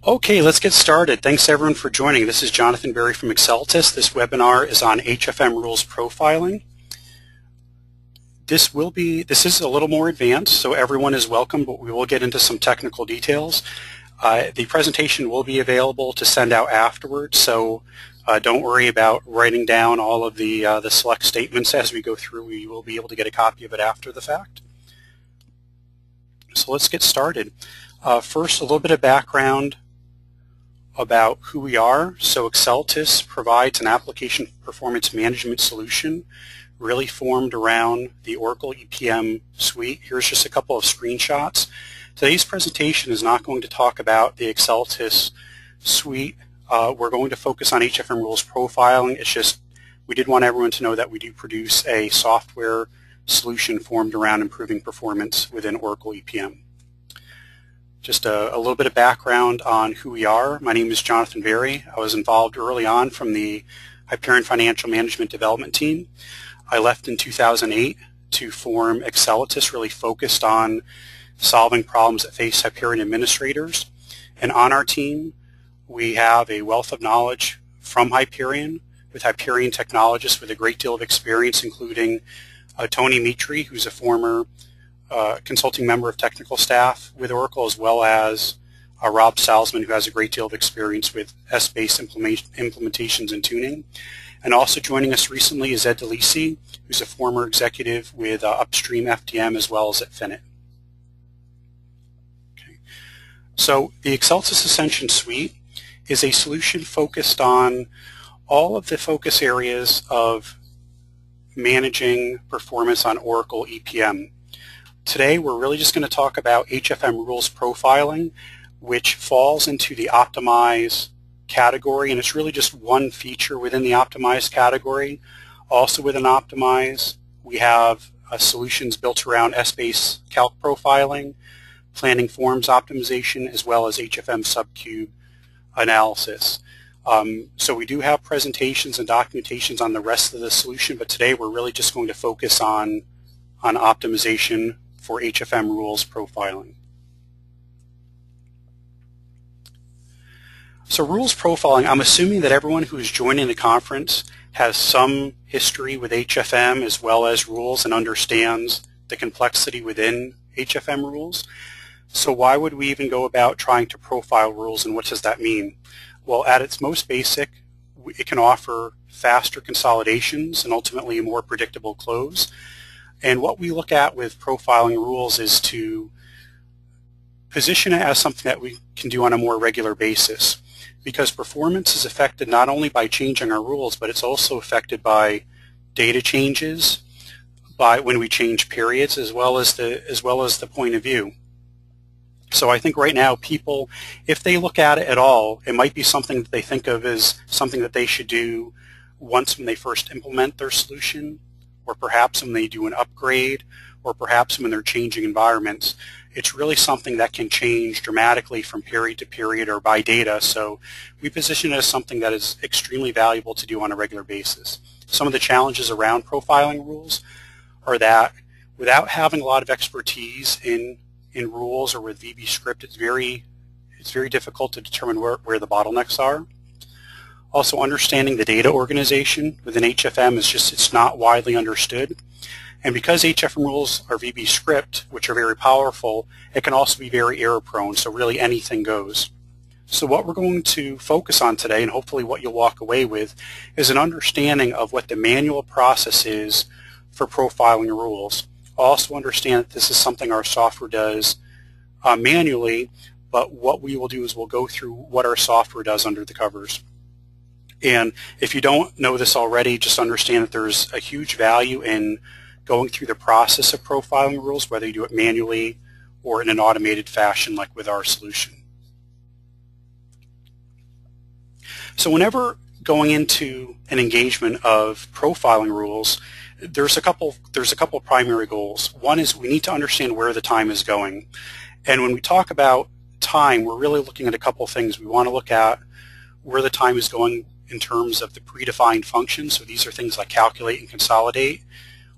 Okay, let's get started. Thanks everyone for joining. This is Jonathan Berry from Accelatis. This webinar is on HFM rules profiling. This is a little more advanced, so everyone is welcome, but we will get into some technical details. The presentation will be available to send out afterwards, so don't worry about writing down all of the select statements as we go through. You will be able to get a copy of it after the fact. So let's get started. First, a little bit of background about who we are. So Accelatis provides an application performance management solution really formed around the Oracle EPM suite. Here's just a couple of screenshots. Today's presentation is not going to talk about the Accelatis suite. We're going to focus on HFM rules profiling. It's just we did want everyone to know that we do produce a software solution formed around improving performance within Oracle EPM. Just a little bit of background on who we are. My name is Jonathan Berry. I was involved early on from the Hyperion Financial Management Development Team. I left in 2008 to form Accelatis, really focused on solving problems that face Hyperion administrators. And on our team, we have a wealth of knowledge from Hyperion, with Hyperion technologists with a great deal of experience, including Tony Mitri, who's a former consulting member of technical staff with Oracle, as well as Rob Salzman, who has a great deal of experience with S-based implementations and tuning. And also joining us recently is Ed DeLisi, who's a former executive with Upstream FDM as well as at Finit. Okay. So the Accelatis Ascension suite is a solution focused on all of the focus areas of managing performance on Oracle EPM. Today we're really just going to talk about HFM rules profiling, which falls into the optimize category, and it's really just one feature within the optimize category. Also within optimize, we have solutions built around S-base calc profiling, planning forms optimization, as well as HFM Subcube analysis. So we do have presentations and documentations on the rest of the solution, but today we're really just going to focus on optimization for HFM rules profiling. So rules profiling, I'm assuming that everyone who is joining the conference has some history with HFM as well as rules and understands the complexity within HFM rules. So why would we even go about trying to profile rules, and what does that mean? Well, at its most basic, it can offer faster consolidations and ultimately a more predictable close. And what we look at with profiling rules is to position it as something that we can do on a more regular basis, because performance is affected not only by changing our rules, but it's also affected by data changes, by when we change periods, as well as the point of view. So I think right now people, if they look at it at all, it might be something that they think of as something that they should do once when they first implement their solution, or perhaps when they do an upgrade, or perhaps when they're changing environments. It's really something that can change dramatically from period to period or by data, so we position it as something that is extremely valuable to do on a regular basis. Some of the challenges around profiling rules are that without having a lot of expertise in rules or with VB script, it's very difficult to determine where the bottlenecks are. Also, understanding the data organization within HFM it's not widely understood. And because HFM rules are VB script, which are very powerful, it can also be very error prone, so really anything goes. So what we're going to focus on today, and hopefully what you'll walk away with, is an understanding of what the manual process is for profiling rules. Also understand that this is something our software does manually, but what we will do is we'll go through what our software does under the covers. And if you don't know this already, just understand that there's a huge value in going through the process of profiling rules, whether you do it manually or in an automated fashion like with our solution. So whenever going into an engagement of profiling rules, there's a couple primary goals. One is we need to understand where the time is going. And when we talk about time, we're really looking at a couple things. We want to look at where the time is going in terms of the predefined functions. So these are things like calculate and consolidate.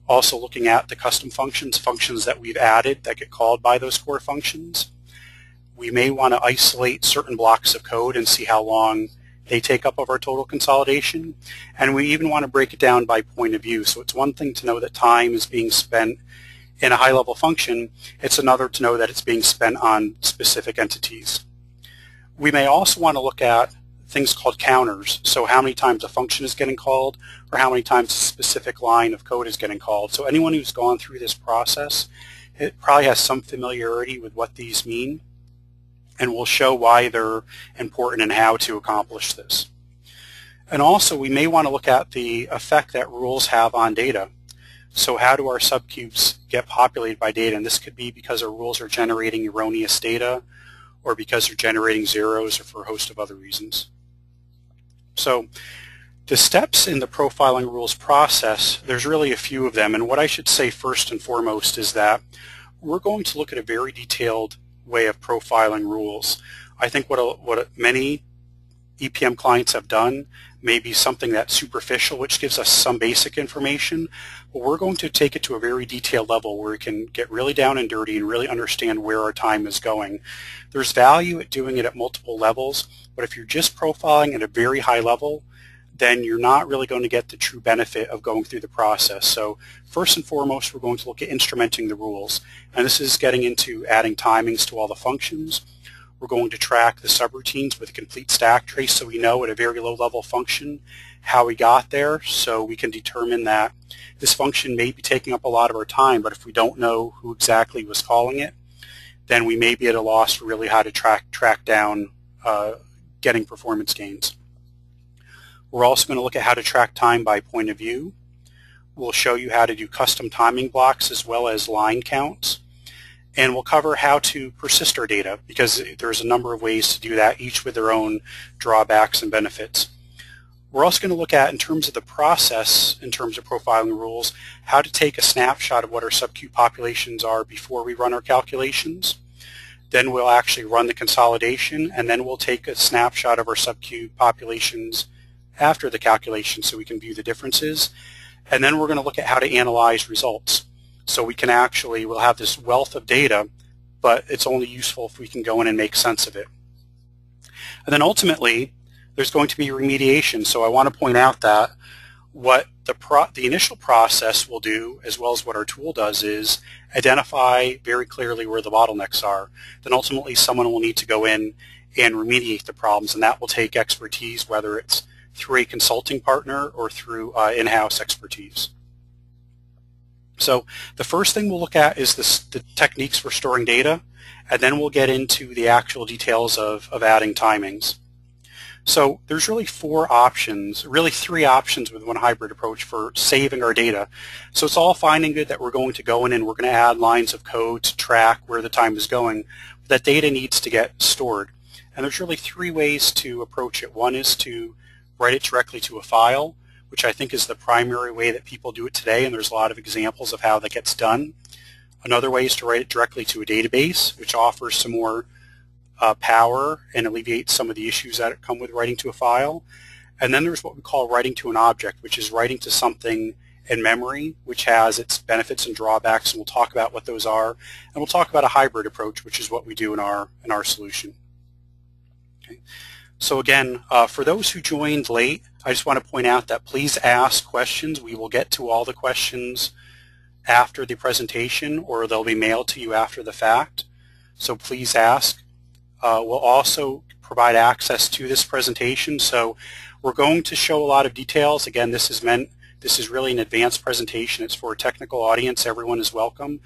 Also looking at the custom functions that we've added that get called by those core functions. We may want to isolate certain blocks of code and see how long they take up of our total consolidation. And we even want to break it down by point of view. So it's one thing to know that time is being spent in a high-level function. It's another to know that it's being spent on specific entities. We may also want to look at things called counters. So how many times a function is getting called, or how many times a specific line of code is getting called. So anyone who's gone through this process, it probably has some familiarity with what these mean, and we'll show why they're important and how to accomplish this. And also we may want to look at the effect that rules have on data. So how do our subcubes get populated by data? And this could be because our rules are generating erroneous data, or because they're generating zeros, or for a host of other reasons. So the steps in the profiling rules process, there's really a few of them, and what I should say first and foremost is that we're going to look at a very detailed way of profiling rules. I think what many EPM clients have done may be something that's superficial, which gives us some basic information, but we're going to take it to a very detailed level where we can get really down and dirty and really understand where our time is going. There's value at doing it at multiple levels, but if you're just profiling at a very high level, then you're not really going to get the true benefit of going through the process. So first and foremost, we're going to look at instrumenting the rules. And this is getting into adding timings to all the functions. We're going to track the subroutines with a complete stack trace so we know at a very low level function how we got there, so we can determine that this function may be taking up a lot of our time, but if we don't know who exactly was calling it, then we may be at a loss for really how to track down getting performance gains. We're also going to look at how to track time by point of view. We'll show you how to do custom timing blocks as well as line counts. And we'll cover how to persist our data, because there's a number of ways to do that, each with their own drawbacks and benefits. We're also going to look at, in terms of the process, in terms of profiling rules, how to take a snapshot of what our subcube populations are before we run our calculations. Then we'll actually run the consolidation, and then we'll take a snapshot of our subcube populations after the calculation so we can view the differences. And then we're going to look at how to analyze results. So we can actually, we'll have this wealth of data, but it's only useful if we can go in and make sense of it. And then ultimately, there's going to be remediation. So I want to point out that what the initial process will do, as well as what our tool does, is identify very clearly where the bottlenecks are. Then ultimately someone will need to go in and remediate the problems, and that will take expertise, whether it's through a consulting partner or through in-house expertise. So the first thing we'll look at is the techniques for storing data, and then we'll get into the actual details of adding timings. So there's really four options, really three options with one hybrid approach for saving our data. So it's all fine and good that we're going to go in and we're going to add lines of code to track where the time is going. But that data needs to get stored. And there's really three ways to approach it. One is to write it directly to a file, which I think is the primary way that people do it today, and there's a lot of examples of how that gets done. Another way is to write it directly to a database, which offers some more power and alleviates some of the issues that come with writing to a file. And then there's what we call writing to an object, which is writing to something in memory, which has its benefits and drawbacks, and we'll talk about what those are. And we'll talk about a hybrid approach, which is what we do in our solution. Okay. So again, for those who joined late, I just want to point out that please ask questions. We will get to all the questions after the presentation, or they'll be mailed to you after the fact. So please ask. We'll also provide access to this presentation. So we're going to show a lot of details. Again, this is really an advanced presentation. It's for a technical audience. Everyone is welcome.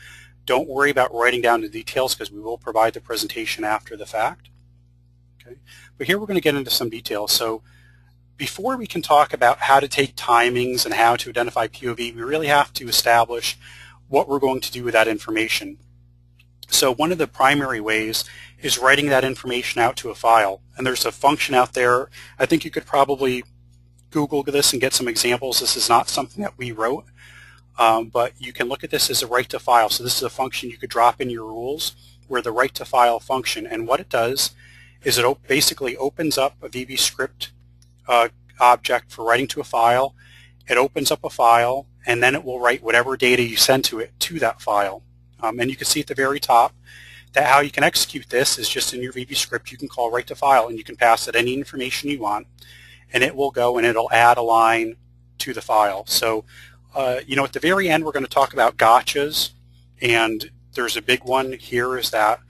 Don't worry about writing down the details, because we will provide the presentation after the fact. Okay. But here we're going to get into some details. So before we can talk about how to take timings and how to identify POV, we really have to establish what we're going to do with that information. So one of the primary ways is writing that information out to a file. And there's a function out there. I think you could probably Google this and get some examples. This is not something that we wrote, but you can look at this as a WriteToFile. So this is a function you could drop in your rules, where the WriteToFile function, and what it does is it basically opens up a VBScript object for writing to a file. It opens up a file, and then it will write whatever data you send to it to that file. And you can see at the very top how you can execute this is just in your VB script. You can call WriteToFile, and you can pass it any information you want, and it will go and it'll add a line to the file. So, you know, at the very end, we're going to talk about gotchas, and there's a big one here is that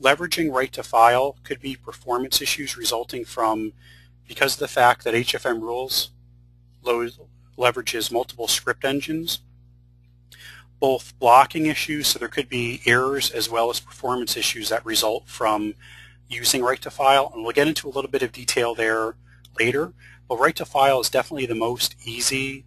leveraging WriteToFile could be performance issues resulting from, because of the fact that HFM rules leverages multiple script engines, both blocking issues, so there could be errors, as well as performance issues that result from using WriteToFile, and we'll get into a little bit of detail there later. But WriteToFile is definitely the most easy,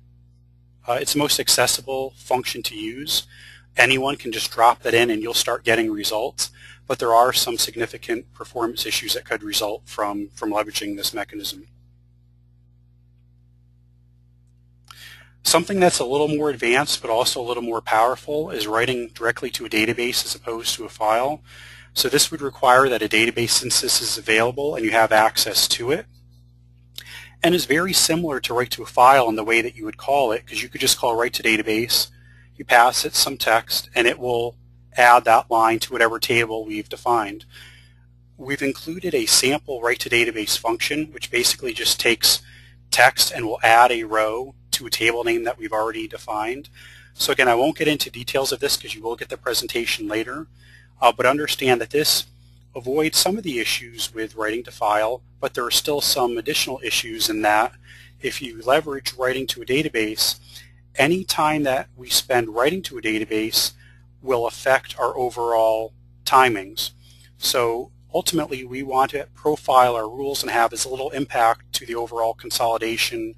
it's the most accessible function to use. Anyone can just drop that in and you'll start getting results, but there are some significant performance issues that could result from leveraging this mechanism. Something that's a little more advanced but also a little more powerful is writing directly to a database as opposed to a file. So this would require that a database instance is available and you have access to it. And is very similar to WriteToFile in the way that you would call it, because you could just call WriteToDatabase, you pass it some text, and it will add that line to whatever table we've defined. We've included a sample WriteToDatabase function, which basically just takes text and will add a row to a table name that we've already defined. So again, I won't get into details of this because you will get the presentation later, but understand that this avoids some of the issues with writing to file, but there are still some additional issues in that if you leverage writing to a database, any time that we spend writing to a database will affect our overall timings. So ultimately, we want to profile our rules and have as little impact to the overall consolidation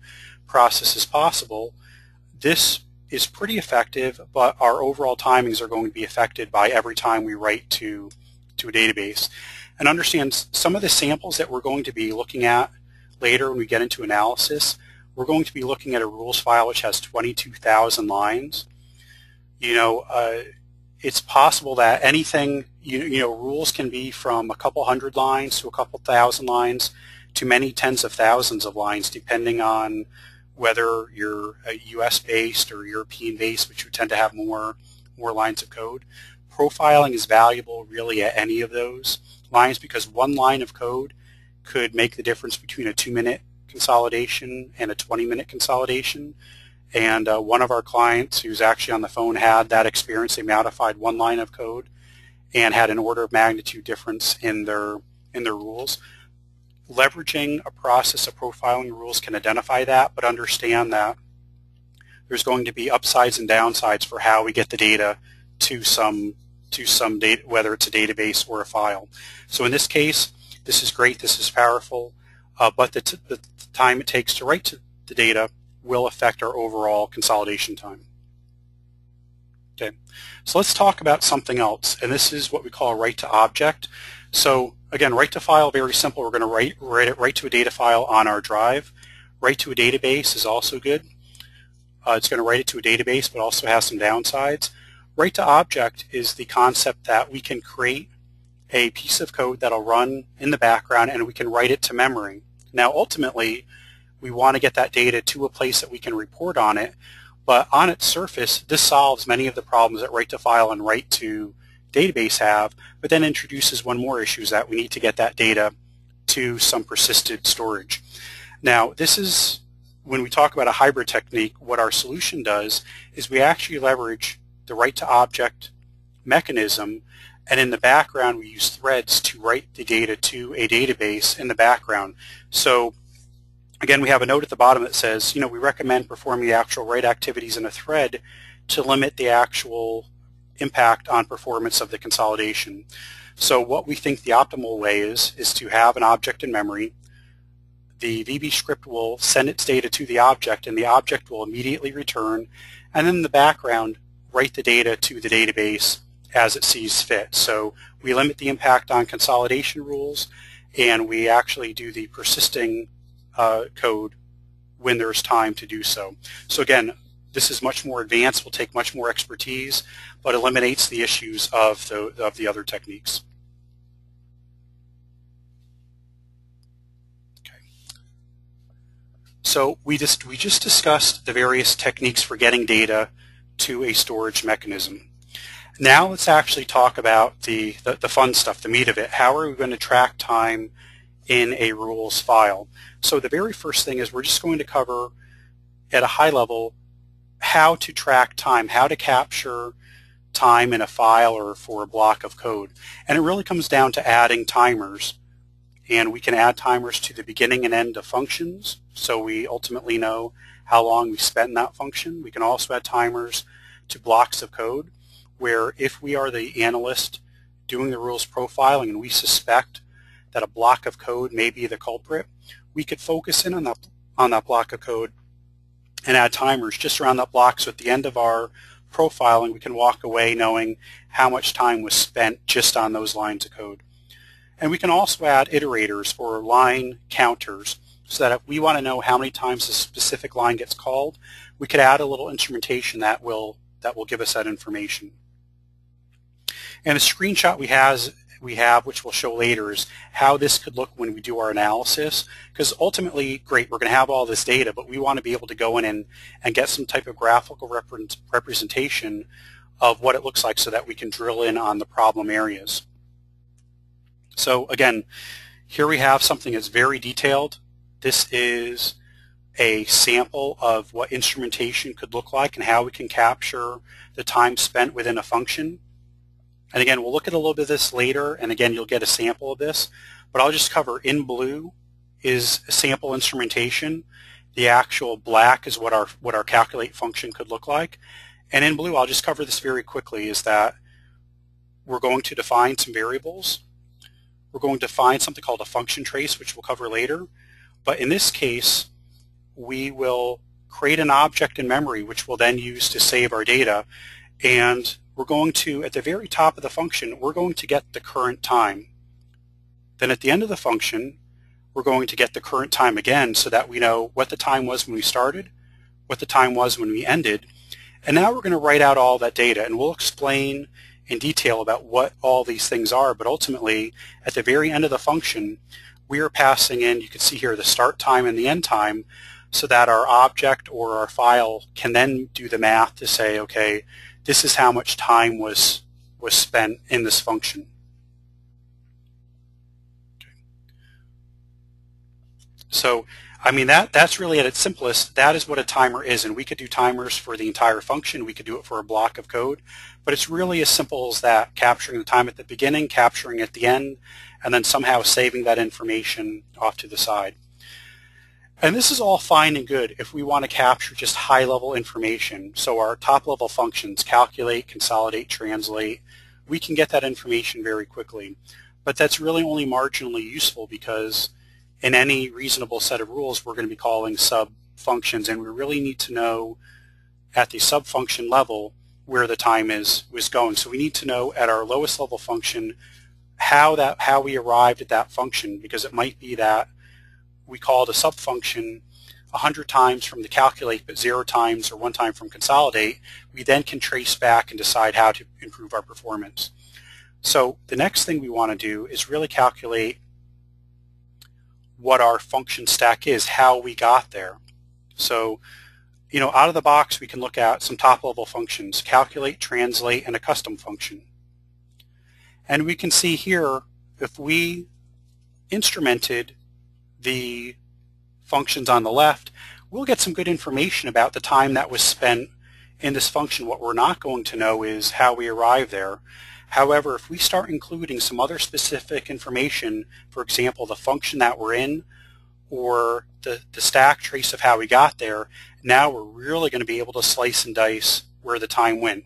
process as possible. This is pretty effective, but our overall timings are going to be affected by every time we write to a database. And understand some of the samples that we're going to be looking at later when we get into analysis, we're going to be looking at a rules file which has 22,000 lines. You know, it's possible that anything, you know, rules can be from a couple hundred lines to a couple thousand lines to many tens of thousands of lines, depending on whether you're US-based or European-based, which would tend to have more lines of code. Profiling is valuable really at any of those lines, because one line of code could make the difference between a 2-minute consolidation and a 20-minute consolidation. And one of our clients who's actually on the phone had that experience. They modified one line of code and had an order of magnitude difference in their rules. Leveraging a process of profiling rules can identify that, but understand that there's going to be upsides and downsides for how we get the data to some data, whether it's a database or a file. So in this case, this is great, this is powerful, but the time it takes to write to the data will affect our overall consolidation time. Okay, so let's talk about something else, and this is what we call a WriteToObject. So again, WriteToFile, very simple. We're going to write to a data file on our drive. Write to a database is also good. It's going to write it to a database, but also has some downsides. WriteToObject is the concept that we can create a piece of code that'll run in the background, and we can write it to memory. Now, ultimately, we want to get that data to a place that we can report on it, but on its surface, this solves many of the problems that WriteToFile and WriteToDatabase have, but then introduces one more issue, is that we need to get that data to some persisted storage. Now, this is, when we talk about a hybrid technique, what our solution does is we actually leverage the WriteToObject mechanism, and in the background we use threads to write the data to a database in the background. So again, we have a note at the bottom that says, you know, we recommend performing the actual write activities in a thread to limit the actual impact on performance of the consolidation. So what we think the optimal way is to have an object in memory. The VB script will send its data to the object, and the object will immediately return, and then in the background write the data to the database as it sees fit. So we limit the impact on consolidation rules, and we actually do the persisting code when there's time to do so. So again, this is much more advanced, will take much more expertise, but eliminates the issues of the other techniques. Okay. So we just discussed the various techniques for getting data to a storage mechanism. Now let's actually talk about the fun stuff, the meat of it. How are we going to track time in a rules file? So the very first thing is we're just going to cover at a high level how to track time, how to capture time in a file or for a block of code. And it really comes down to adding timers. And we can add timers to the beginning and end of functions, so we ultimately know how long we spent in that function. We can also add timers to blocks of code, where if we are the analyst doing the rules profiling and we suspect that a block of code may be the culprit, we could focus in on that block of code and add timers just around that block, so at the end of our profiling we can walk away knowing how much time was spent just on those lines of code. And we can also add iterators or line counters, so that if we want to know how many times a specific line gets called, we could add a little instrumentation that will give us that information. And a screenshot we have, which we'll show later, is how this could look when we do our analysis. Because ultimately, great, we're going to have all this data, but we want to be able to go in and get some type of graphical representation of what it looks like, so that we can drill in on the problem areas. So again, here we have something that's very detailed. This is a sample of what instrumentation could look like and how we can capture the time spent within a function. And again, we'll look at a little bit of this later, and again, you'll get a sample of this. But I'll just cover in blue is a sample instrumentation. The actual black is what our calculate function could look like. And in blue, I'll just cover this very quickly, is that we're going to define some variables. We're going to define something called a function trace, which we'll cover later. But in this case, we will create an object in memory, which we'll then use to save our data. And we're going to, at the very top of the function, we're going to get the current time. Then at the end of the function, we're going to get the current time again, so that we know what the time was when we started, what the time was when we ended. And now we're going to write out all that data, and we'll explain in detail about what all these things are. But ultimately, at the very end of the function, we are passing in, you can see here, the start time and the end time, so that our object or our file can then do the math to say, okay, this is how much time was spent in this function. Okay. So, I mean, that's really at its simplest. That is what a timer is, and we could do timers for the entire function. We could do it for a block of code, but it's really as simple as that, capturing the time at the beginning, capturing at the end, and then somehow saving that information off to the side. And this is all fine and good if we want to capture just high-level information. So our top-level functions, calculate, consolidate, translate, we can get that information very quickly. But that's really only marginally useful, because in any reasonable set of rules, we're going to be calling sub-functions, and we really need to know at the sub-function level where the time was going. So we need to know at our lowest level function how we arrived at that function, because it might be that we called a sub-function 100 times from the calculate, but 0 times or 1 time from consolidate. We then can trace back and decide how to improve our performance. So the next thing we want to do is really calculate what our function stack is, how we got there. So, you know, out of the box, we can look at some top-level functions, calculate, translate, and a custom function. And we can see here, if we instrumented the functions on the left, we'll get some good information about the time that was spent in this function. What we're not going to know is how we arrived there. However, if we start including some other specific information, for example, the function that we're in, or the stack trace of how we got there, now we're really going to be able to slice and dice where the time went.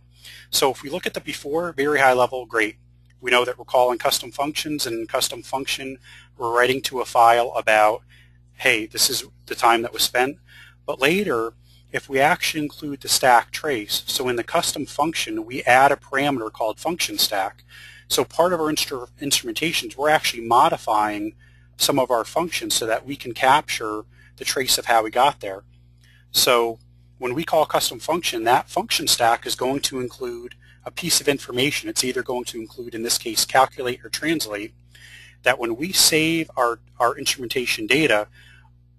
So if we look at the before, very high level, great. We know that we're calling custom functions, and in custom function we're writing to a file about, hey, this is the time that was spent. But later, if we actually include the stack trace, so in the custom function we add a parameter called function stack. So part of our instrumentations, we're actually modifying some of our functions so that we can capture the trace of how we got there. So when we call custom function, that function stack is going to include a piece of information. It's either going to include, in this case, calculate or translate, that when we save our instrumentation data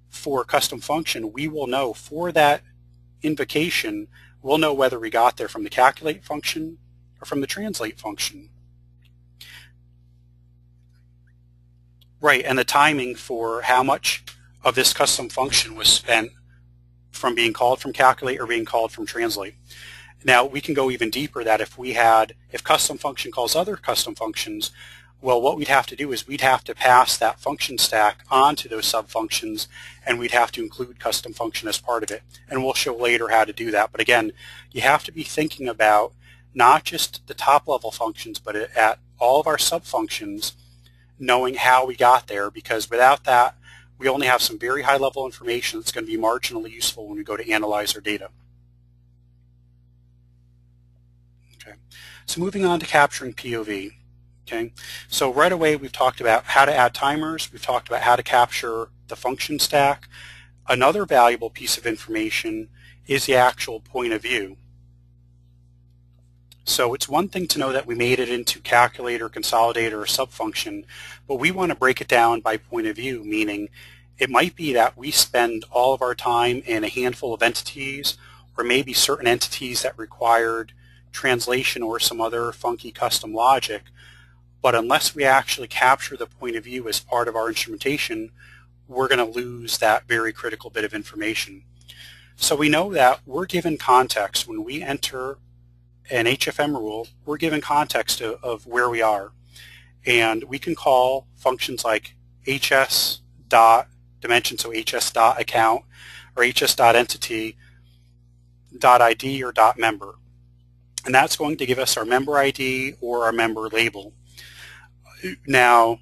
for a custom function, we will know for that invocation, we'll know whether we got there from the calculate function or from the translate function. Right, and the timing for how much of this custom function was spent from being called from calculate or being called from translate. Now we can go even deeper that if custom function calls other custom functions, well, what we'd have to do is we'd have to pass that function stack onto those sub-functions, and we'd have to include custom function as part of it. And we'll show later how to do that. But again, you have to be thinking about not just the top-level functions, but at all of our sub-functions, knowing how we got there, because without that, we only have some very high-level information that's going to be marginally useful when we go to analyze our data. Okay, so moving on to capturing POV. Okay, so right away we've talked about how to add timers, we've talked about how to capture the function stack. Another valuable piece of information is the actual point of view. So it's one thing to know that we made it into calculator, consolidator, or subfunction, but we want to break it down by point of view, meaning it might be that we spend all of our time in a handful of entities, or maybe certain entities that required translation or some other funky custom logic. But unless we actually capture the point of view as part of our instrumentation, we're going to lose that very critical bit of information. So we know that we're given context. When we enter an HFM rule, we're given context of where we are. And we can call functions like hs.dimension, so hs.account, or hs.entity, .id, or .member. And that's going to give us our member ID or our member label. Now,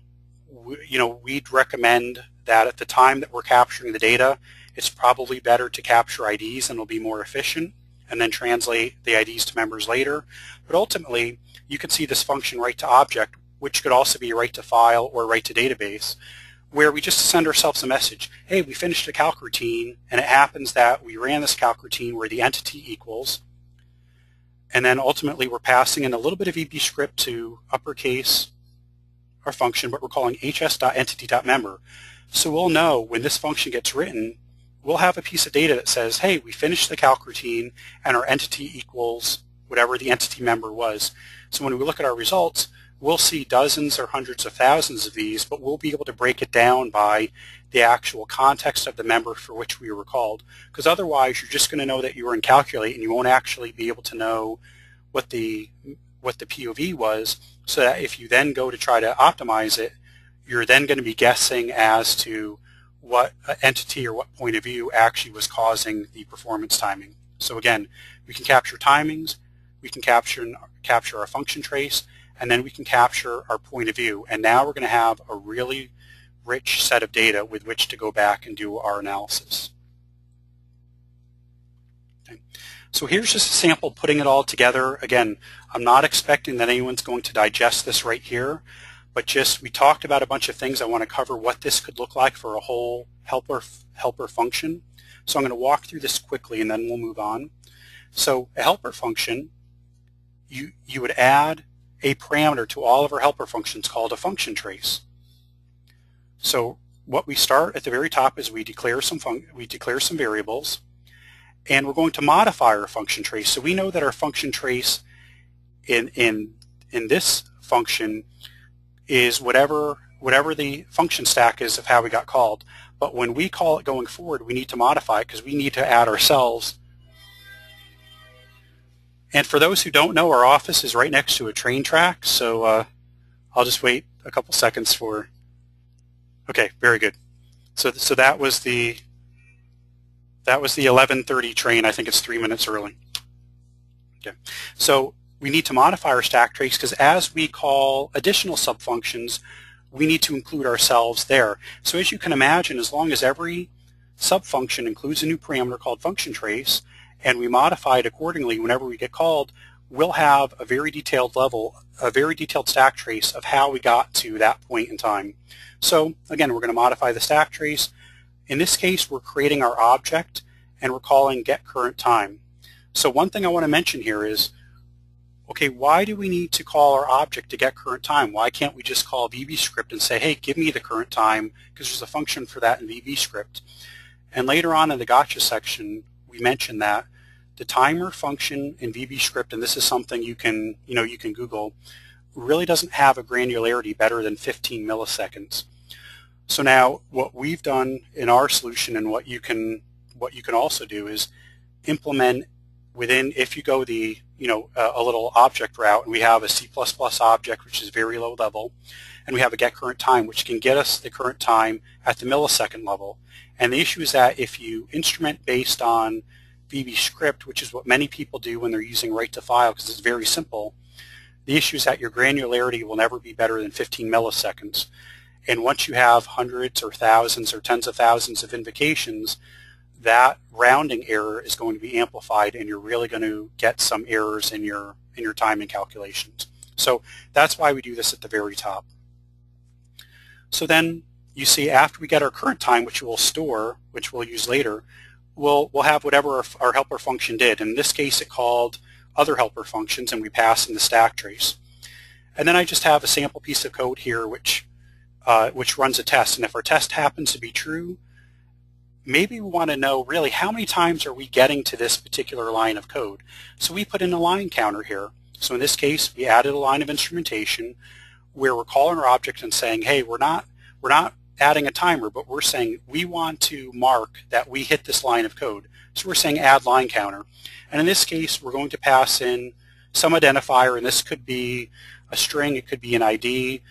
we'd recommend that at the time that we're capturing the data, it's probably better to capture IDs and it'll be more efficient, and then translate the IDs to members later. But ultimately, you can see this function WriteToObject, which could also be WriteToFile or WriteToDatabase, where we just send ourselves a message, hey, we finished a calc routine, and it happens that we ran this calc routine where the entity equals, and then ultimately we're passing in a little bit of VB script to uppercase our function, but we're calling hs.entity.member. So we'll know when this function gets written, we'll have a piece of data that says, hey, we finished the calc routine and our entity equals whatever the entity member was. So when we look at our results, we'll see dozens or hundreds of thousands of these, but we'll be able to break it down by the actual context of the member for which we were called. Because otherwise, you're just going to know that you were in calculate, and you won't actually be able to know what the POV was, so that if you then go to try to optimize it, you're then going to be guessing as to what entity or what point of view actually was causing the performance timing. So again, we can capture timings, we can capture our function trace, and then we can capture our point of view. And now we're going to have a really rich set of data with which to go back and do our analysis. Okay. So here's just a sample putting it all together. Again, I'm not expecting that anyone's going to digest this right here, but just we talked about a bunch of things. I want to cover what this could look like for a whole helper function. So I'm going to walk through this quickly and then we'll move on. So a helper function, you would add a parameter to all of our helper functions called a function trace. So what we start at the very top is we declare some variables, and we're going to modify our function trace. So we know that our function trace in this function is whatever the function stack is of how we got called. But when we call it going forward, we need to modify it because we need to add ourselves. And for those who don't know, our office is right next to a train track, so I'll just wait a couple seconds for. Okay, very good. So that was the 11:30 train. I think it's 3 minutes early. Okay, so we need to modify our stack trace because as we call additional subfunctions, we need to include ourselves there. So as you can imagine, as long as every subfunction includes a new parameter called function trace, and we modify it accordingly whenever we get called, we'll have a very detailed stack trace of how we got to that point in time. So again, we're going to modify the stack trace. In this case, we're creating our object and we're calling getCurrentTime. So one thing I want to mention here is, okay, why do we need to call our object to getCurrentTime? Why can't we just call VBScript and say, hey, give me the current time, because there's a function for that in VBScript. And later on in the gotcha section, we mentioned that the timer function in VBScript, and this is something you can Google, really doesn't have a granularity better than 15 milliseconds. So now what we've done in our solution, and what you can also do, is implement within, if you go the a little object route, and we have a C++ object which is very low level, and we have a get current time which can get us the current time at the millisecond level. And the issue is that if you instrument based on VBScript, which is what many people do when they're using WriteToFile because it's very simple, the issue is that your granularity will never be better than 15 milliseconds. And once you have hundreds or thousands or tens of thousands of invocations, that rounding error is going to be amplified, and you're really going to get some errors in your timing calculations. So that's why we do this at the very top. So then you see, after we get our current time, which we'll store, which we'll use later, we'll have whatever our helper function did. In this case, it called other helper functions, and we pass in the stack trace. And then I just have a sample piece of code here which runs a test. And if our test happens to be true, maybe we want to know really how many times are we getting to this particular line of code. So we put in a line counter here. So in this case, we added a line of instrumentation where we're calling our object and saying, hey, we're not adding a timer, but we're saying we want to mark that we hit this line of code. So we're saying add line counter. And in this case, we're going to pass in some identifier, and this could be a string, it could be an ID.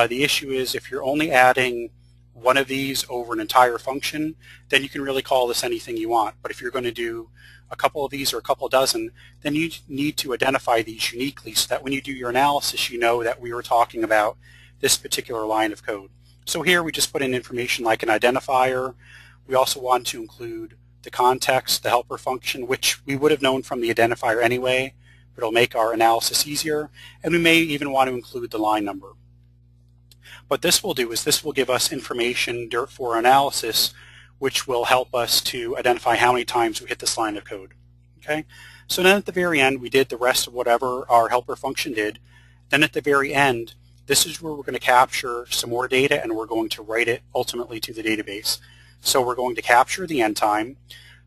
The issue is if you're only adding one of these over an entire function, then you can really call this anything you want. But if you're going to do a couple of these or a couple dozen, then you need to identify these uniquely so that when you do your analysis, you know that we were talking about this particular line of code. So here we just put in information like an identifier. We also want to include the context, the helper function, which we would have known from the identifier anyway, but it'll make our analysis easier. And we may even want to include the line number. What this will do is this will give us information for our analysis, which will help us to identify how many times we hit this line of code. Okay? So then at the very end, we did the rest of whatever our helper function did. Then at the very end, this is where we're going to capture some more data, and we're going to write it ultimately to the database. So we're going to capture the end time.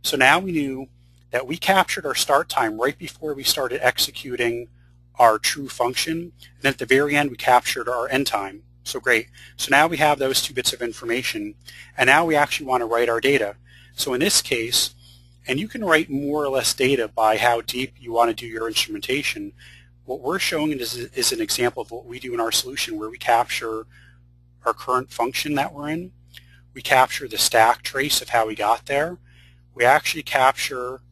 So now we knew that we captured our start time right before we started executing our true function. And then at the very end, we captured our end time. So great. So now we have those two bits of information, and now we actually want to write our data. So in this case, and you can write more or less data by how deep you want to do your instrumentation, what we're showing is an example of what we do in our solution, where we capture our current function that we're in. We capture the stack trace of how we got there. We actually capture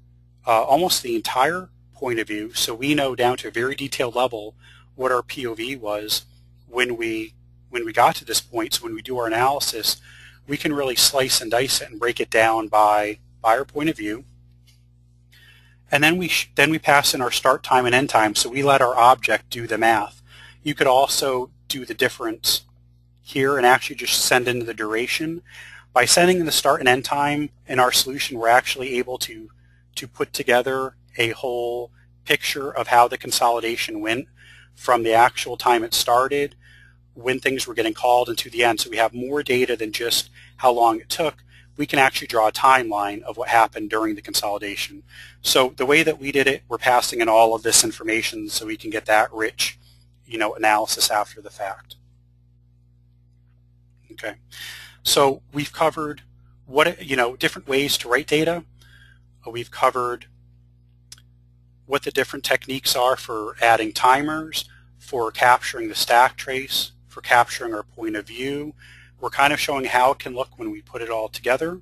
almost the entire point of view, so we know down to a very detailed level what our POV was when we got to this point. So when we do our analysis, we can really slice and dice it and break it down by our point of view. And then we pass in our start time and end time, so we let our object do the math. You could also do the difference here and actually just send in the duration. By sending in the start and end time in our solution, we're actually able to put together a whole picture of how the consolidation went from the actual time it started, when things were getting called, and to the end. So we have more data than just how long it took. We can actually draw a timeline of what happened during the consolidation. So the way that we did it, we're passing in all of this information so we can get that rich, analysis after the fact. Okay, so we've covered different ways to write data. We've covered what the different techniques are for adding timers, for capturing the stack trace, for capturing our point of view. We're kind of showing how it can look when we put it all together.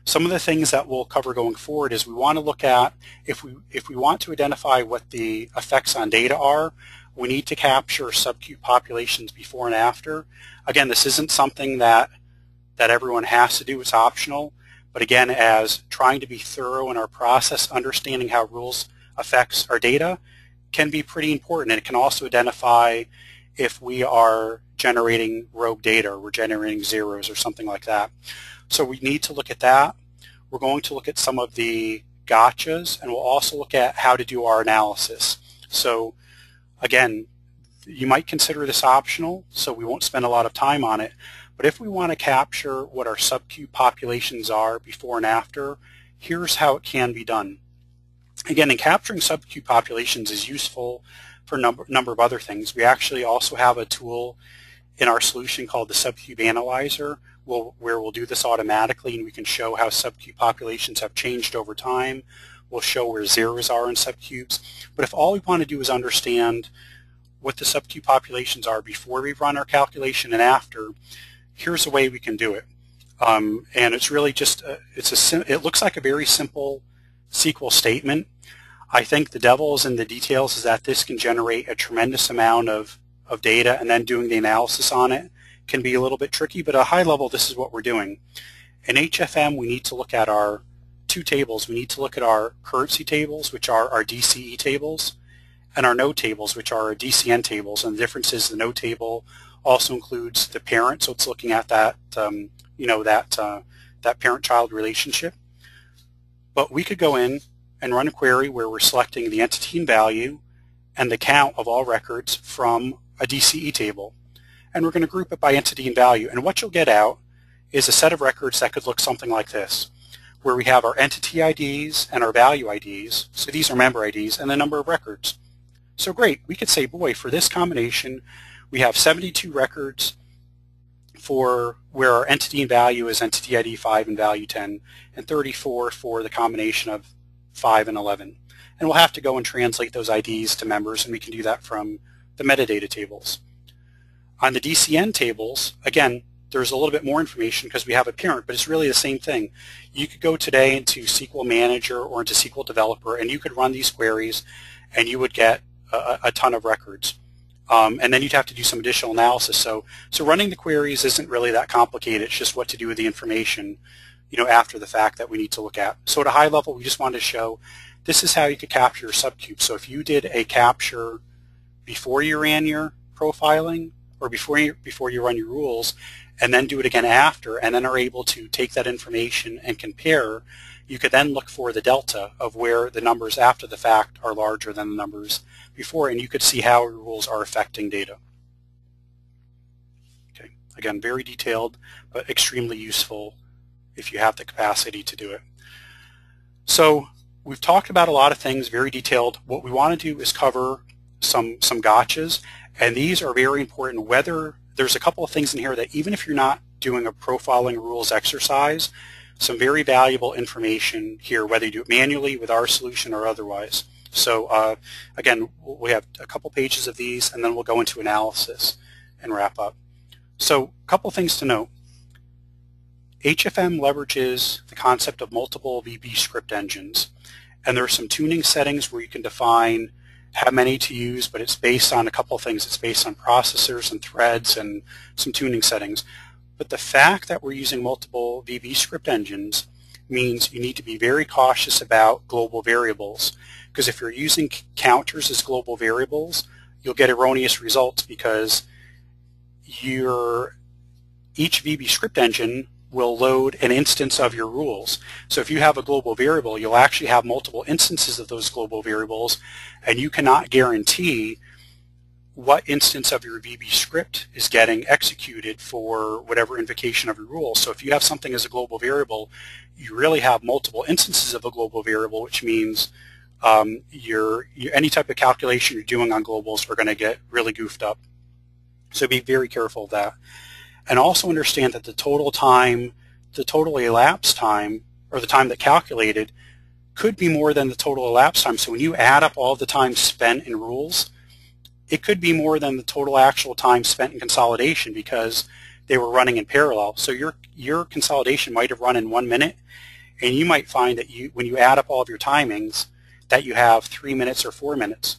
Some of the things that we'll cover going forward is we want to look at, if we want to identify what the effects on data are, we need to capture subcube populations before and after. Again, this isn't something that everyone has to do, it's optional. But again, as trying to be thorough in our process, understanding how rules affects our data can be pretty important. And it can also identify if we are generating rogue data, or we're generating zeros or something like that. So we need to look at that. We're going to look at some of the gotchas, and we'll also look at how to do our analysis. So again, you might consider this optional, so we won't spend a lot of time on it. But if we want to capture what our subcube populations are before and after, here's how it can be done. Again, in capturing subcube populations is useful for a number of other things. We actually also have a tool in our solution called the Subcube Analyzer where we'll do this automatically, and we can show how subcube populations have changed over time. We'll show where zeros are in subcubes. But if all we want to do is understand what the subcube populations are before we run our calculation and after, here's a way we can do it. And it's really just, it looks like a very simple SQL statement. I think the devil is in the details, is that this can generate a tremendous amount of data, and then doing the analysis on it can be a little bit tricky, but at a high level this is what we're doing. In HFM we need to look at our two tables. We need to look at our currency tables, which are our DCE tables, and our node tables, which are our DCN tables. And the difference is the node table also includes the parent, so it's looking at that that parent-child relationship. But we could go in and run a query where we're selecting the entity and value and the count of all records from a DCE table. And we're going to group it by entity and value. And what you'll get out is a set of records that could look something like this, where we have our entity IDs and our value IDs. So these are member IDs and the number of records. So great, we could say, boy, for this combination, we have 72 records for where our entity and value is entity ID 5 and value 10, and 34 for the combination of 5 and 11. And we'll have to go and translate those IDs to members, and we can do that from the metadata tables. On the DCN tables, again, there's a little bit more information because we have a parent, but it's really the same thing. You could go today into SQL Manager or into SQL Developer, and you could run these queries, and you would get a ton of records. And then you'd have to do some additional analysis. So running the queries isn't really that complicated. It's just what to do with the information, after the fact that we need to look at. So at a high level, we just wanted to show this is how you could capture your subcube. So if you did a capture before you ran your profiling, or before you run your rules, and then do it again after, and then are able to take that information and compare, you could then look for the delta of where the numbers after the fact are larger than the numbers before, and you could see how your rules are affecting data. Okay, again, very detailed, but extremely useful if you have the capacity to do it. So we've talked about a lot of things, very detailed. What we want to do is cover some gotchas, and these are very important. Whether there's a couple of things in here that even if you're not doing a profiling rules exercise, some very valuable information here, whether you do it manually with our solution or otherwise. So again, we have a couple pages of these, and then we'll go into analysis and wrap up. So a couple of things to note. HFM leverages the concept of multiple VB script engines, and there are some tuning settings where you can define how many to use, but it's based on a couple of things. It's based on processors and threads and some tuning settings. But the fact that we're using multiple VB script engines means you need to be very cautious about global variables, because if you're using counters as global variables, you'll get erroneous results because each VB script engine will load an instance of your rules. So if you have a global variable, you'll actually have multiple instances of those global variables, and you cannot guarantee what instance of your VB script is getting executed for whatever invocation of your rule. So if you have something as a global variable, you really have multiple instances of a global variable, which means any type of calculation you're doing on globals are going to get really goofed up. So be very careful of that. And also understand that the total elapsed time, or the time that calculated, could be more than the total elapsed time. So when you add up all the time spent in rules, it could be more than the total actual time spent in consolidation because they were running in parallel. So your consolidation might have run in 1 minute, and you might find that when you add up all of your timings, that you have 3 minutes or 4 minutes.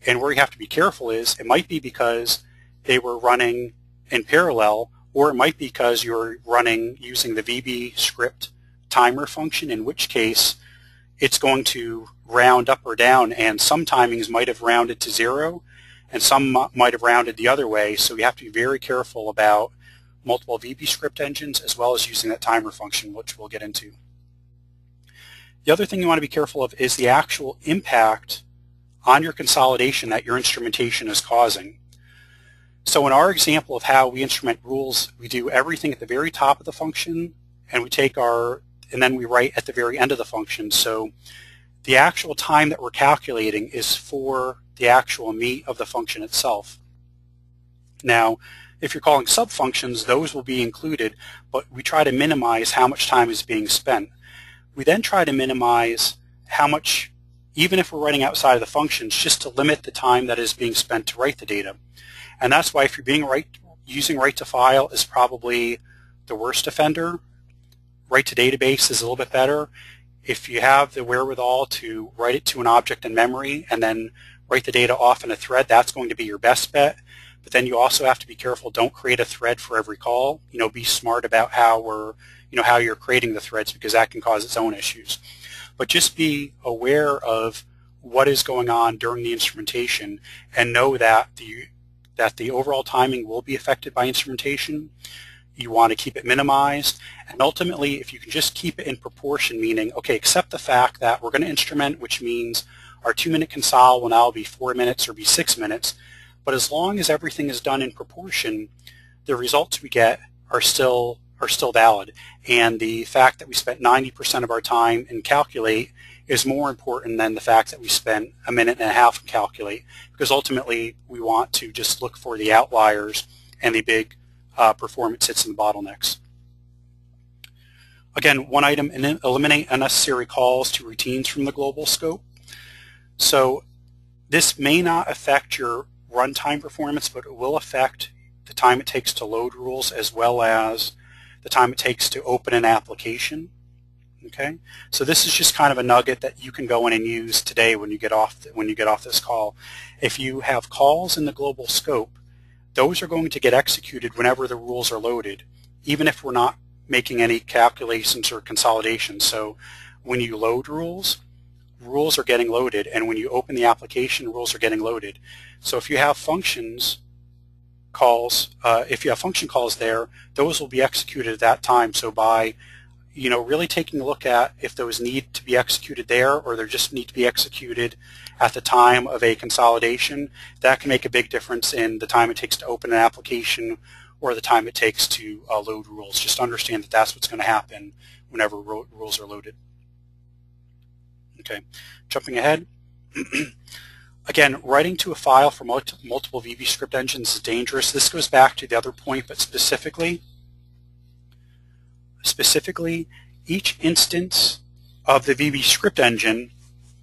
And where you have to be careful is it might be because they were running in parallel, or it might be because you're running using the VB script timer function, in which case it's going to round up or down, and some timings might have rounded to 0 and some might have rounded the other way. So you have to be very careful about multiple VB script engines as well as using that timer function, which we'll get into. The other thing you want to be careful of is the actual impact on your consolidation that your instrumentation is causing. So in our example of how we instrument rules, we do everything at the very top of the function, and we take and then we write at the very end of the function. So the actual time that we're calculating is for the actual meat of the function itself. Now, if you're calling subfunctions, those will be included, but we try to minimize how much time is being spent. We then try to minimize how much, even if we're writing outside of the functions, just to limit the time that is being spent to write the data. And that's why if you're using WriteToFile is probably the worst offender. WriteToDatabase is a little bit better. If you have the wherewithal to write it to an object in memory and then write the data off in a thread, that's going to be your best bet. But then you also have to be careful. Don't create a thread for every call. Be smart about how you're creating the threads, because that can cause its own issues. But just be aware of what is going on during the instrumentation and know that the overall timing will be affected by instrumentation. You want to keep it minimized, and ultimately if you can just keep it in proportion, meaning, okay, accept the fact that we're going to instrument, which means our 2-minute console will now be 4 minutes or be 6 minutes, but as long as everything is done in proportion, the results we get are still valid, and the fact that we spent 90% of our time in calculate is more important than the fact that we spent 1.5 minutes in calculate, because ultimately we want to just look for the outliers and the big performance hits and bottlenecks. Again, one item, eliminate unnecessary calls to routines from the global scope. So this may not affect your runtime performance, but it will affect the time it takes to load rules as well as the time it takes to open an application. Okay, so this is just kind of a nugget that you can go in and use today when you get off this call. If you have calls in the global scope, those are going to get executed whenever the rules are loaded, even if we're not making any calculations or consolidations. So when you load rules are getting loaded, and when you open the application, rules are getting loaded. So if you have function calls there, those will be executed at that time. So by really taking a look at if those need to be executed there or they just need to be executed at the time of a consolidation, that can make a big difference in the time it takes to open an application or the time it takes to load rules. Just understand that that's what's going to happen whenever rules are loaded. Okay, jumping ahead. Again, writing to a file for multiple VB script engines is dangerous. This goes back to the other point, but specifically, each instance of the VB script engine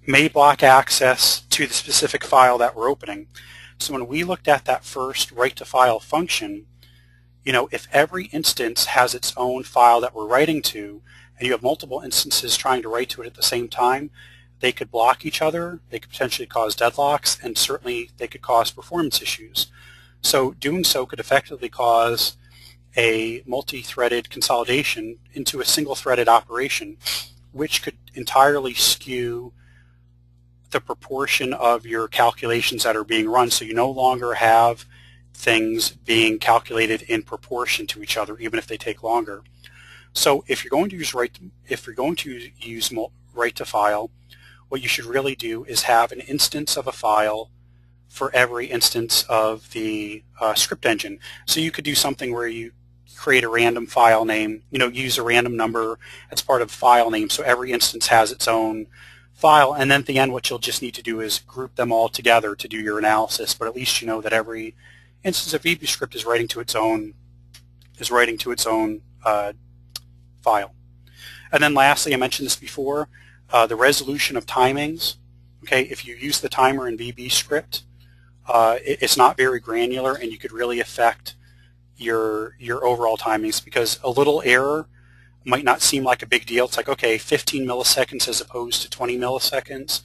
may block access to the specific file that we're opening. So when we looked at that first WriteToFile function, if every instance has its own file that we're writing to, and you have multiple instances trying to write to it at the same time, they could block each other, they could potentially cause deadlocks, and certainly they could cause performance issues. So doing so could effectively cause a multi-threaded consolidation into a single-threaded operation, which could entirely skew the proportion of your calculations that are being run. So you no longer have things being calculated in proportion to each other, even if they take longer. So if you're going to use WriteToFile, what you should really do is have an instance of a file for every instance of the script engine. So you could do something where you create a random file name, use a random number as part of a file name, so every instance has its own file, and then at the end what you'll just need to do is group them all together to do your analysis, but at least you know that every instance of VB script is writing to its own file. And then lastly, I mentioned this before, the resolution of timings. Okay, if you use the timer in VB script, it's not very granular, and you could really affect your overall timings, because a little error might not seem like a big deal. It's like, okay, 15 milliseconds as opposed to 20 milliseconds,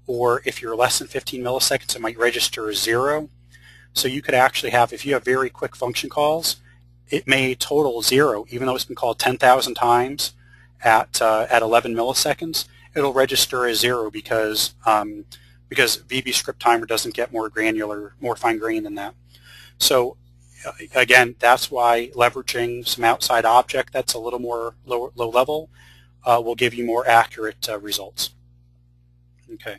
or if you're less than 15 milliseconds, it might register as 0. So you could actually have, if you have very quick function calls, it may total 0, even though it's been called 10,000 times at 11 milliseconds. It'll register as 0 because VB script timer doesn't get more granular, more fine-grained than that. So again, that's why leveraging some outside object that's a little more low level will give you more accurate results. Okay,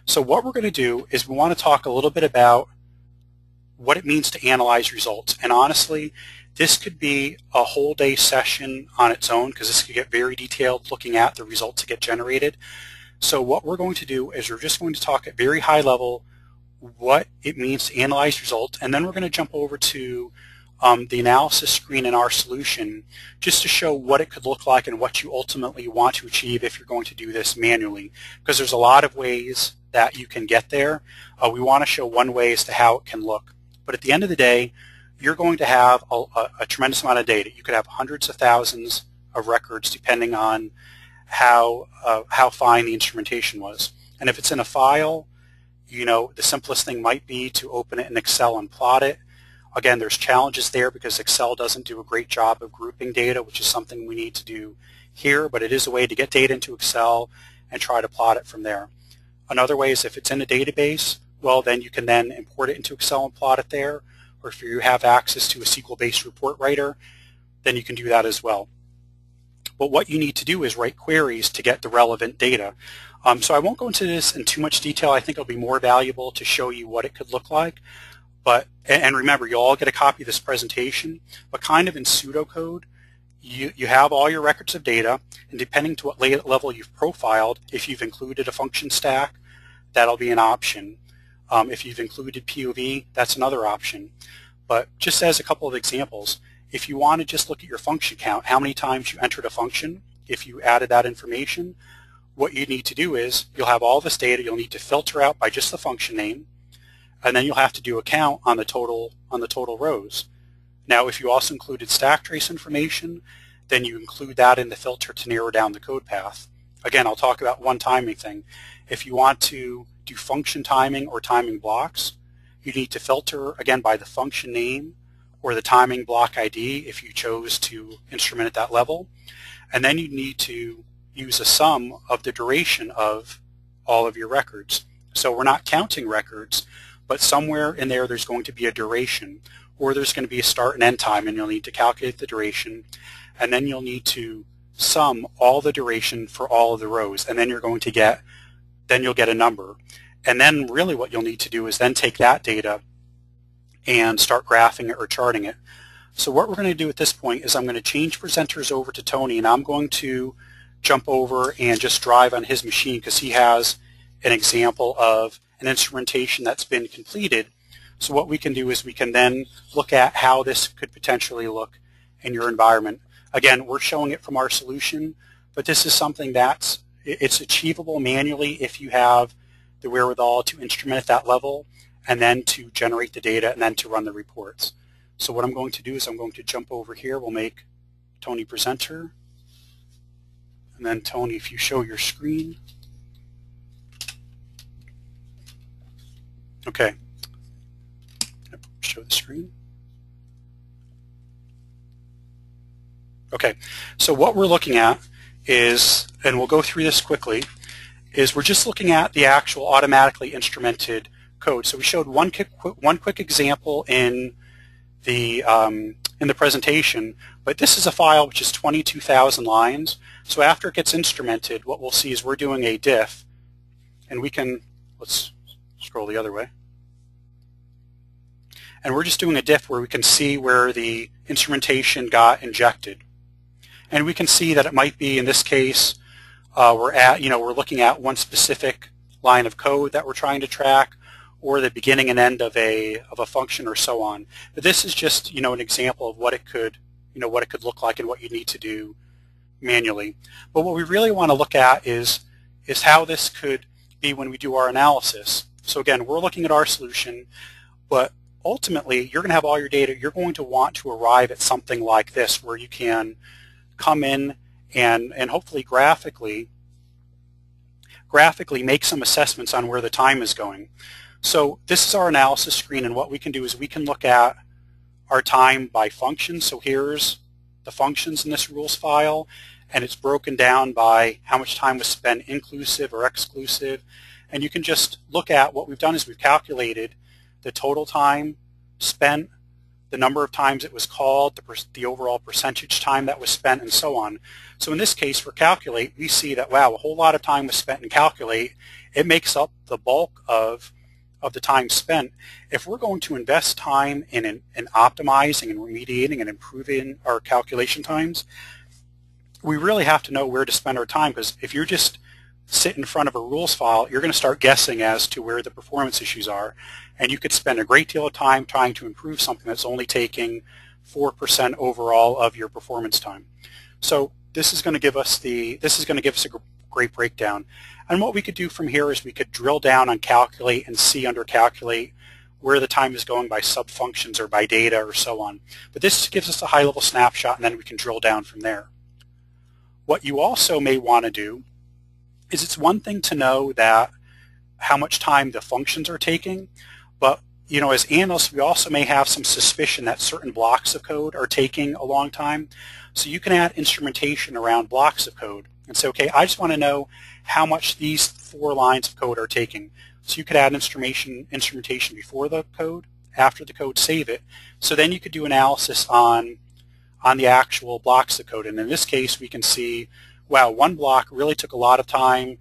so what we're going to do is we want to talk a little bit about what it means to analyze results. And honestly, this could be a whole day session on its own, because this could get very detailed looking at the results that get generated. So what we're going to do is we're just going to talk at very high level what it means to analyze results, and then we're going to jump over to the analysis screen in our solution just to show what it could look like and what you ultimately want to achieve if you're going to do this manually, because there's a lot of ways that you can get there. We want to show one way as to how it can look. But at the end of the day, you're going to have a tremendous amount of data. You could have hundreds of thousands of records depending on how fine the instrumentation was. And if it's in a file, you know, the simplest thing might be to open it in Excel and plot it. Again, there's challenges there because Excel doesn't do a great job of grouping data, which is something we need to do here, but it is a way to get data into Excel and try to plot it from there. Another way is if it's in a database, well, then you can then import it into Excel and plot it there, or if you have access to a SQL-based report writer, then you can do that as well. But what you need to do is write queries to get the relevant data. So I won't go into this in too much detail. I think it'll be more valuable to show you what it could look like. But, and remember, you'll all get a copy of this presentation, but kind of in pseudocode, you have all your records of data, and depending to what level you've profiled, if you've included a function stack, that'll be an option. If you've included POV, that's another option. But just as a couple of examples, if you want to just look at your function count, how many times you entered a function, if you added that information, what you need to do is you'll have all this data. You'll need to filter out by just the function name, and then you'll have to do a count on the total rows. Now, if you also included stack trace information, then you include that in the filter to narrow down the code path. Again, I'll talk about one timing thing. If you want to do function timing or timing blocks, you need to filter, again, by the function name or the timing block ID if you chose to instrument at that level. And then you need to use a sum of the duration of all of your records. So we're not counting records, but somewhere in there there's going to be a duration, or there's going to be a start and end time, and you'll need to calculate the duration, and then you'll need to sum all the duration for all of the rows, and then you're going to get, then you'll get a number. And then really what you'll need to do is then take that data and start graphing it or charting it. So what we're going to do at this point is I'm going to change presenters over to Tony, and I'm going to jump over and just drive on his machine because he has an example of an instrumentation that's been completed. So what we can do is we can then look at how this could potentially look in your environment. Again, we're showing it from our solution, but this is something it's achievable manually if you have the wherewithal to instrument at that level and then to generate the data and then to run the reports. So what I'm going to do is I'm going to jump over here. We'll make Tony presenter. And then Tony, if you show your screen. Okay. Show the screen. Okay. So what we're looking at is, and we'll go through this quickly, is we're just looking at the actual automatically instrumented code. So we showed one quick example in the presentation, but this is a file which is 22,000 lines. So after it gets instrumented, what we'll see is we're doing a diff, and we can, let's scroll the other way, and we're just doing a diff where we can see where the instrumentation got injected. And we can see that it might be, in this case, we're looking at one specific line of code that we're trying to track, or the beginning and end of a function, or so on. But this is just an example of what it could look like and what you need to do manually. But what we really want to look at is how this could be when we do our analysis. So again, we're looking at our solution, but ultimately you're going to have all your data. You're going to want to arrive at something like this where you can come in and hopefully graphically make some assessments on where the time is going. So this is our analysis screen, and what we can do is we can look at our time by function. So here's the functions in this rules file, and it's broken down by how much time was spent inclusive or exclusive. And you can just look at what we've done is we've calculated the total time spent, the number of times it was called, the overall percentage time that was spent, and so on. So in this case, for calculate, we see that, wow, a whole lot of time was spent in calculate. It makes up the bulk of the time spent. If we're going to invest time in optimizing and remediating and improving our calculation times, we really have to know where to spend our time, because if you're just sit in front of a rules file, you're going to start guessing as to where the performance issues are, and you could spend a great deal of time trying to improve something that's only taking 4% overall of your performance time. So this is going to give us a great breakdown. And what we could do from here is we could drill down on calculate and see under calculate where the time is going by sub-functions or by data or so on. But this gives us a high-level snapshot, and then we can drill down from there. What you also may want to do is, it's one thing to know that how much time the functions are taking, but as analysts, we also may have some suspicion that certain blocks of code are taking a long time. So you can add instrumentation around blocks of code and say, okay, I just want to know how much these 4 lines of code are taking. So you could add instrumentation before the code, after the code, save it. So then you could do analysis on the actual blocks of code. And in this case, we can see, wow, one block really took a lot of time.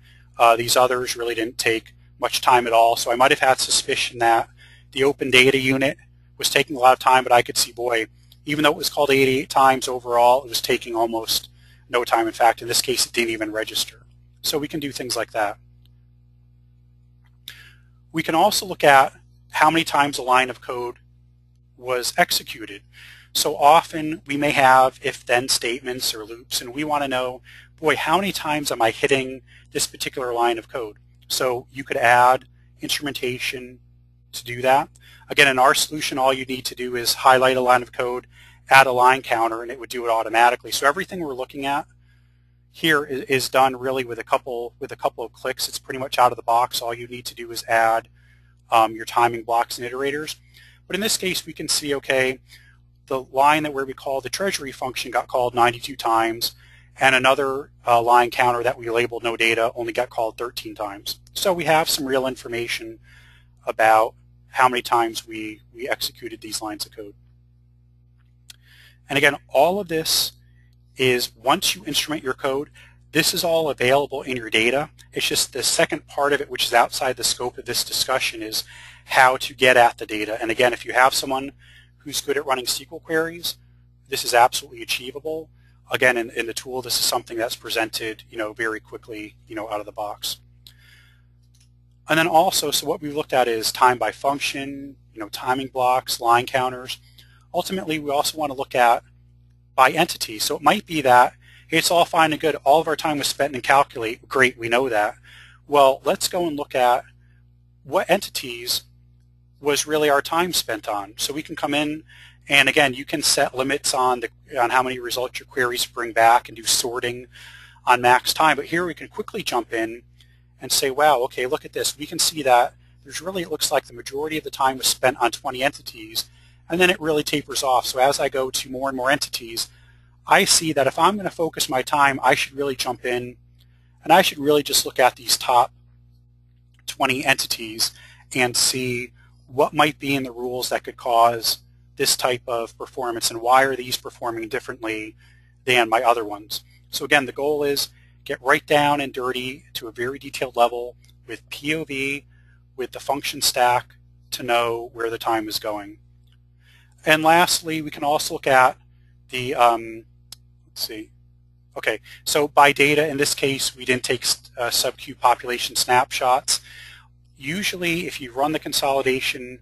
These others really didn't take much time at all. So I might have had suspicion that the open data unit was taking a lot of time, but I could see, boy, even though it was called 88 times overall, it was taking almost no time. In fact, in this case, it didn't even register. So we can do things like that. We can also look at how many times a line of code was executed. So often we may have if-then statements or loops, and we want to know, boy, how many times am I hitting this particular line of code? So you could add instrumentation to do that. Again, in our solution, all you need to do is highlight a line of code, add a line counter, and it would do it automatically. So everything we're looking at here is done really with a couple of clicks. It's pretty much out of the box. All you need to do is add your timing blocks and iterators. But in this case, we can see, okay, the line where we call the treasury function got called 92 times, and another line counter that we labeled no data only got called 13 times. So we have some real information about how many times we executed these lines of code. And again, all of this is, once you instrument your code, this is all available in your data. It's just the second part of it, which is outside the scope of this discussion, is how to get at the data. And again, if you have someone who's good at running SQL queries, this is absolutely achievable. Again, in the tool, this is something that's presented, very quickly, out of the box. And then also, so what we've looked at is time by function, timing blocks, line counters. Ultimately, we also want to look at by entity. So it might be that it's all fine and good. All of our time was spent in calculate. Great, we know that. Well, let's go and look at what entities was really our time spent on. So we can come in, and again, you can set limits on how many results your queries bring back and do sorting on max time. But here we can quickly jump in and say, wow, okay, look at this. We can see that there's really, it looks like the majority of the time was spent on 20 entities, and then it really tapers off. So as I go to more and more entities, I see that if I'm going to focus my time, I should really jump in, and I should really just look at these top 20 entities and see what might be in the rules that could cause this type of performance, and why are these performing differently than my other ones. So again, the goal is get right down and dirty to a very detailed level with POV, with the function stack, to know where the time is going. And lastly, we can also look at the, let's see, okay, so by data, in this case, we didn't take Subcube population snapshots. Usually, if you run the consolidation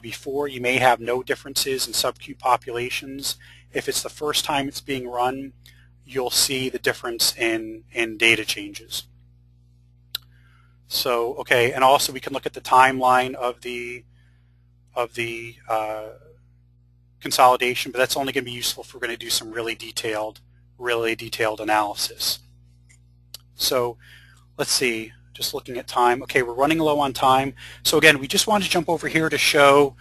before, you may have no differences in Subcube populations. If it's the first time it's being run, you'll see the difference in data changes. So, okay, and also we can look at the timeline of the consolidation, but that's only going to be useful if we're going to do some really detailed analysis. So let's see, just looking at time. Okay, we're running low on time. So again, we just want to jump over here to show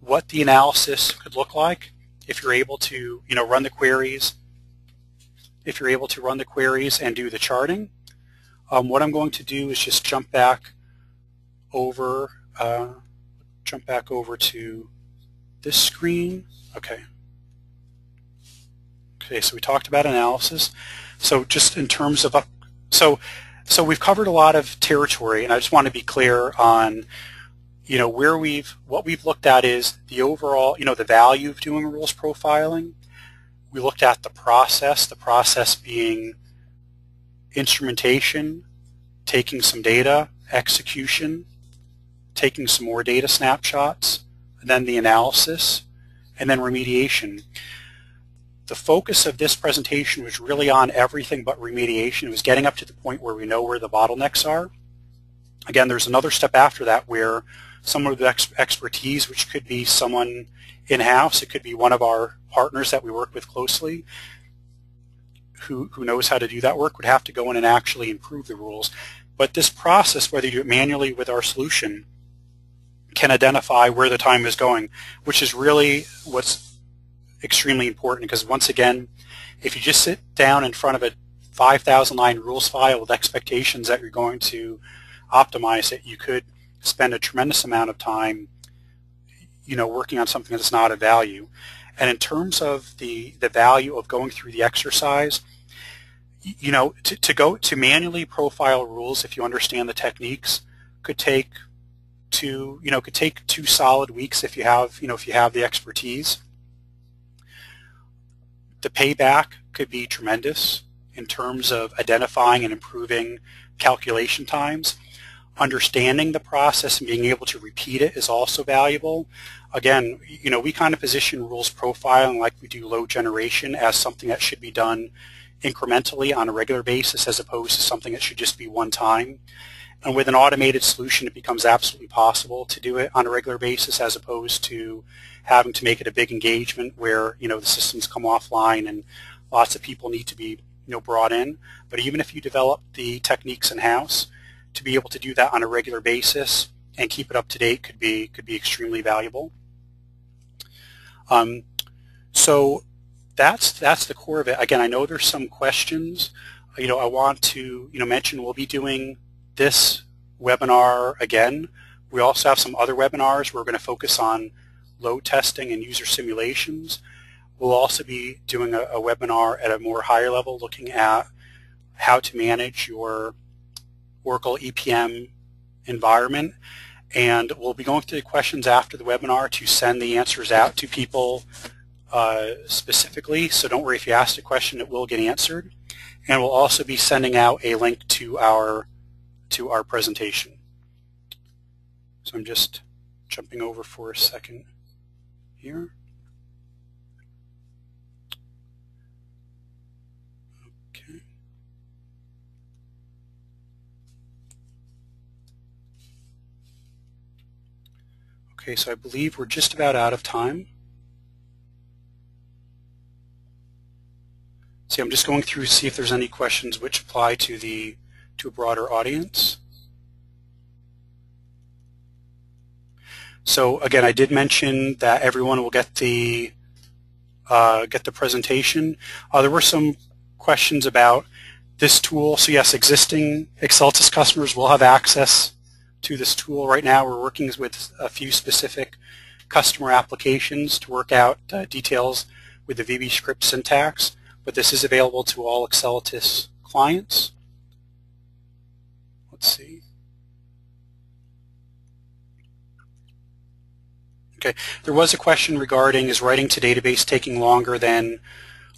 what the analysis could look like if you're able to, run the queries. If you're able to run the queries and do the charting. What I'm going to do is just jump back over to this screen. Okay. Okay, so we talked about analysis. So just in terms of, so we've covered a lot of territory, and I just want to be clear on, what we've looked at is the overall, the value of doing rules profiling. We looked at the process being instrumentation, taking some data, execution, taking some more data snapshots, then the analysis, and then remediation. The focus of this presentation was really on everything but remediation. It was getting up to the point where we know where the bottlenecks are. Again, there's another step after that where some of the expertise, which could be someone in-house, it could be one of our partners that we work with closely, who knows how to do that work, would have to go in and actually improve the rules. But this process, whether you do it manually with our solution, can identify where the time is going, which is really what's extremely important, because once again, if you just sit down in front of a 5,000 line rules file with expectations that you're going to optimize it, you could spend a tremendous amount of time working on something that's not of value. And in terms of the value of going through the exercise, to manually profile rules, if you understand the techniques, could take 2 solid weeks if you have the expertise. The payback could be tremendous in terms of identifying and improving calculation times. Understanding the process and being able to repeat it is also valuable. Again, we kind of position rules profiling like we do load generation as something that should be done incrementally on a regular basis as opposed to something that should just be one time. And with an automated solution, it becomes absolutely possible to do it on a regular basis as opposed to having to make it a big engagement where, the systems come offline and lots of people need to be, brought in. But even if you develop the techniques in-house, to be able to do that on a regular basis and keep it up to date could be extremely valuable. So that's the core of it. Again, I know there's some questions. I want to mention we'll be doing this webinar again. We also have some other webinars where we're going to focus on load testing and user simulations. We'll also be doing a webinar at a more higher level looking at how to manage your Oracle EPM environment, and we'll be going through the questions after the webinar to send the answers out to people specifically, so don't worry if you ask a question, it will get answered. And we'll also be sending out a link to our presentation. So I'm just jumping over for a second here. Okay. Okay, so I believe we're just about out of time. See, I'm just going through to see if there's any questions which apply to a broader audience. So again, I did mention that everyone will get the presentation. There were some questions about this tool. So yes, existing Accelatis customers will have access to this tool. Right now we're working with a few specific customer applications to work out details with the VB script syntax, but this is available to all Accelatis clients. Let's see. Okay, there was a question regarding is writing to database taking longer than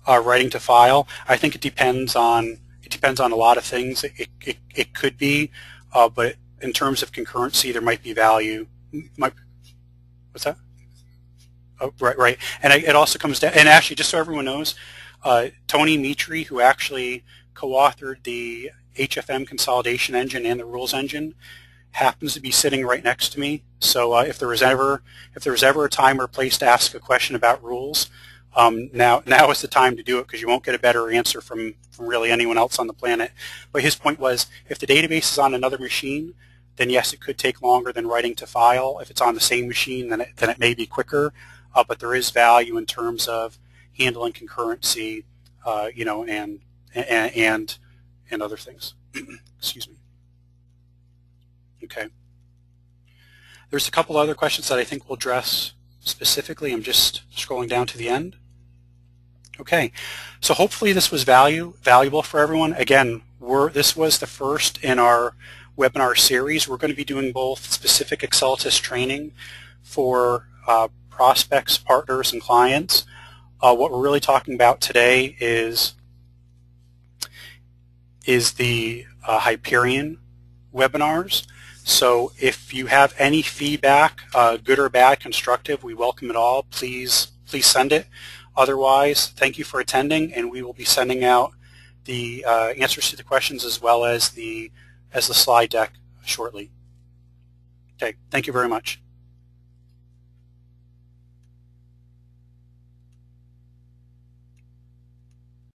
writing to file. I think it depends on a lot of things. It could be, but in terms of concurrency, there might be value. What's that? Oh, right. And it also comes down. And actually, just so everyone knows, Tony Mitri, who actually co-authored the HFM consolidation engine and the rules engine, happens to be sitting right next to me. So if there was ever a time or place to ask a question about rules, now is the time to do it because you won't get a better answer from really anyone else on the planet. But his point was, if the database is on another machine, then yes, it could take longer than writing to file. If it's on the same machine, then it may be quicker. But there is value in terms of handling concurrency, and other things. Excuse me. Okay. There's a couple other questions that I think we'll address specifically. I'm just scrolling down to the end. Okay, so hopefully this was valuable for everyone. Again, this was the first in our webinar series. We're going to be doing both specific Accelatis training for prospects, partners, and clients. What we're really talking about today is the Hyperion webinars. So if you have any feedback, good or bad, constructive, we welcome it all. Please send it. Otherwise, thank you for attending, and we will be sending out the answers to the questions as well as the slide deck shortly. Okay, thank you very much.